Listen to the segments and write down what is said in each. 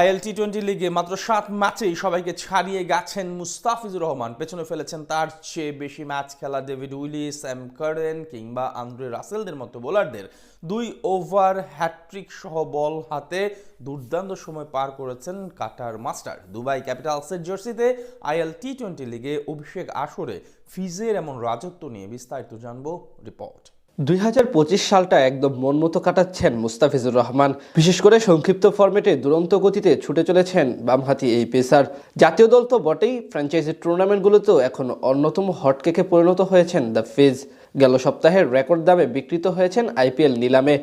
IL টি-20 লিগে মাত্র 7 ম্যাচেই সবাইকে ছাড়িয়ে গেছেন মুস্তাফিজুর রহমান। পেছনে ফেলেছেন তার চেয়ে বেশি ম্যাচ খেলা ডেভিড উইলি, স্যাম কারেন কিংবা আন্দ্রে রাসেলদের মতো বোলারদের 2 ওভার হ্যাটট্রিক সহ বল হাতে দুর্দান্ত সময় পার করেছেন কাটার মাস্টার। দুবাই ক্যাপিটালসের জার্সিতে আইএল টি-20 লিগে অভিষেক আসরে ফিজের এমন রাজত্ব নিয়ে বিস্তারিত জানবো রিপোর্ট। 2025 সালটা একদম মন মতো কাটাচ্ছেন মুস্তাফিজুর রহমান। বিশেষ করে সংক্ষিপ্ত ফরম্যাটে দুরন্ত গতিতে ছুটে চলেছেন বামহাতি এই পেসার। জাতীয় দল তো বটেই, ফ্র্যাঞ্চাইজি টুর্নামেন্টগুলোতেও এখন অন্যতম হটকেকে পরিণত হয়েছেন দ্য ফিজ। গেল সপ্তাহের রেকর্ড দামে বিক্রিত হয়েছেন আইপিএল নিলামে।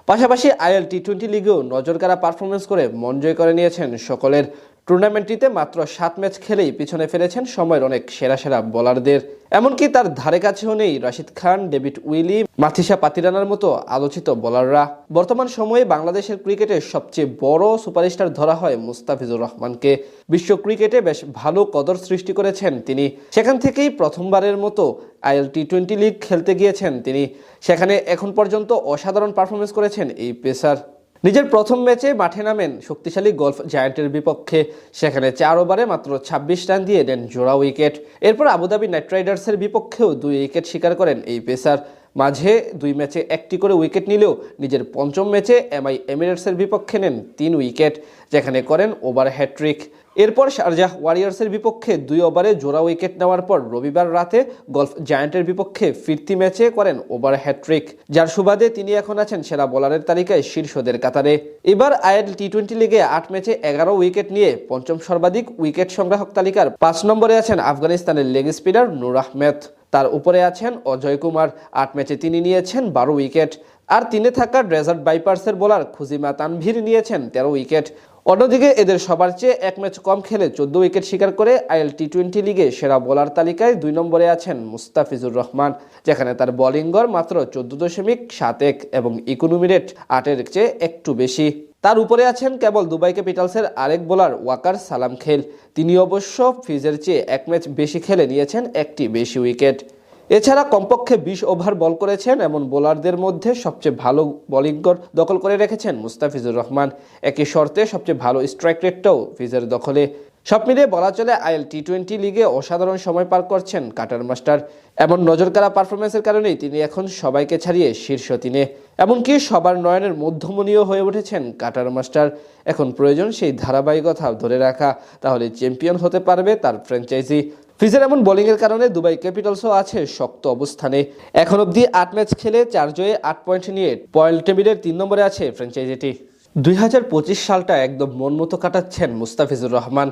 পাশাপাশি আইএল টি-20 লিগেও নজরকাড়া পারফরমেন্স করে মন জয় করে নিয়েছেন সকলের। টুর্নামেন্টটিতে মাত্র 7 ম্যাচ খেলেই পিছনে ফেলেছেন সময়ের অনেক সেরা সেরা বোলারদের। এমনকি তার ধারে কাছেও নেই রাশিদ খান, ডেভিড উইলি, মাথিসা পাতিরানার মতো আলোচিত বোলাররা। বর্তমান সময়ে বাংলাদেশের ক্রিকেটের সবচেয়ে বড় সুপারস্টার ধরা হয় মুস্তাফিজুর রহমানকে। বিশ্ব ক্রিকেটে বেশ ভালো কদর সৃষ্টি করেছেন তিনি। সেখান থেকেই প্রথমবারের মতো আইএল টি-20 লিগ খেলতে গিয়েছেন তিনি। সেখানে এখন পর্যন্ত অসাধারণ পারফরমেন্স করেছেন এই পেসার। নিজের প্রথম ম্যাচে মাঠে নামেন শক্তিশালী গলফ জায়ান্টের বিপক্ষে। সেখানে 4 ওভারে মাত্র 26 রান দিয়ে দেন জোড়া উইকেট। এরপর আবুধাবি নাইট রাইডার্সের বিপক্ষেও 2 উইকেট শিকার করেন এই পেসার। মাঝে 2 ম্যাচে 1টি করে উইকেট নিলেও নিজের পঞ্চম ম্যাচে এমআই এমিরেটসের বিপক্ষে নেন 3 উইকেট, যেখানে করেন ওভার হ্যাট্রিক। এরপর শারজাহ ওয়ারিয়র্সের বিপক্ষে 2 ওভারে জোড়া উইকেট নেওয়ার পর রবিবার রাতে গলফ জায়ান্টের বিপক্ষে ফিরতি ম্যাচে করেন ওভার হ্যাট্রিক, যার সুবাদে তিনি এখন আছেন সেরা বোলারের তালিকায় শীর্ষদের কাতারে। এবার আইএল টি-20 লিগে 8 ম্যাচে 11 উইকেট নিয়ে পঞ্চম সর্বাধিক উইকেট সংগ্রাহক তালিকার 5 নম্বরে আছেন আফগানিস্তানের লেগ স্পিনার নূর আহমেদ। তার উপরে আছেন অজয় কুমার। 8 ম্যাচে তিনি নিয়েছেন 12 উইকেট। আর 3-এ থাকা ডেজার্ট ভাইপার্সের বোলার খুজিমা তানভীর নিয়েছেন 13 উইকেট। অন্যদিকে এদের সবার চেয়ে 1 ম্যাচ কম খেলে 14 উইকেট শিকার করে আইএল টি-20 লিগে সেরা বোলার তালিকায় 2 নম্বরে আছেন মুস্তাফিজুর রহমান, যেখানে তার বোলিং গড় মাত্র 14.71 এবং ইকোনমি রেট 8-এর চেয়ে একটু বেশি। তার উপরে আছেন কেবল দুবাই ক্যাপিটালসের আরেক বোলার ওয়াকার সালাম খেল। তিনি অবশ্য ফিজের চেয়ে 1 ম্যাচ বেশি খেলে নিয়েছেন 1টি বেশি উইকেট। এছাড়া কমপক্ষে 20 ওভার বল করেছেন এমন বোলারদের মধ্যে সবচেয়ে ভালো বোলিং গড় দখল করে রেখেছেন মুস্তাফিজুর রহমান। একই শর্তে সবচেয়ে ভালো স্ট্রাইক রেটটাও ফিজের দখলে। সব মিলিয়ে বলা চলে আইএল টি-20 লিগে অসাধারণ সময় পার করছেন কাটার মাস্টার। এমন নজরকাড়া পারফরমেন্সের কারণেই তিনি এখন সবাইকে ছাড়িয়ে শীর্ষ 3-এ। এমনকি সবার নয়নের মধ্যমণীয় হয়ে উঠেছেন কাটার মাস্টার। এখন প্রয়োজন সেই ধারাবাহিকতা ধরে রাখা, তাহলে চ্যাম্পিয়ন হতে পারবে তার ফ্র্যাঞ্চাইজি। ফিজের এমন বোলিংয়ের কারণে দুবাই ক্যাপিটালসও আছে শক্ত অবস্থানে। এখন অবধি 8 ম্যাচ খেলে 4 জয়ে 8 পয়েন্ট নিয়ে পয়েন্ট টেবিলের 3 নম্বরে আছে ফ্র্যাঞ্চাইজিটি। 2025 সালটা একদম মন মতো কাটাচ্ছেন মুস্তাফিজুর রহমান।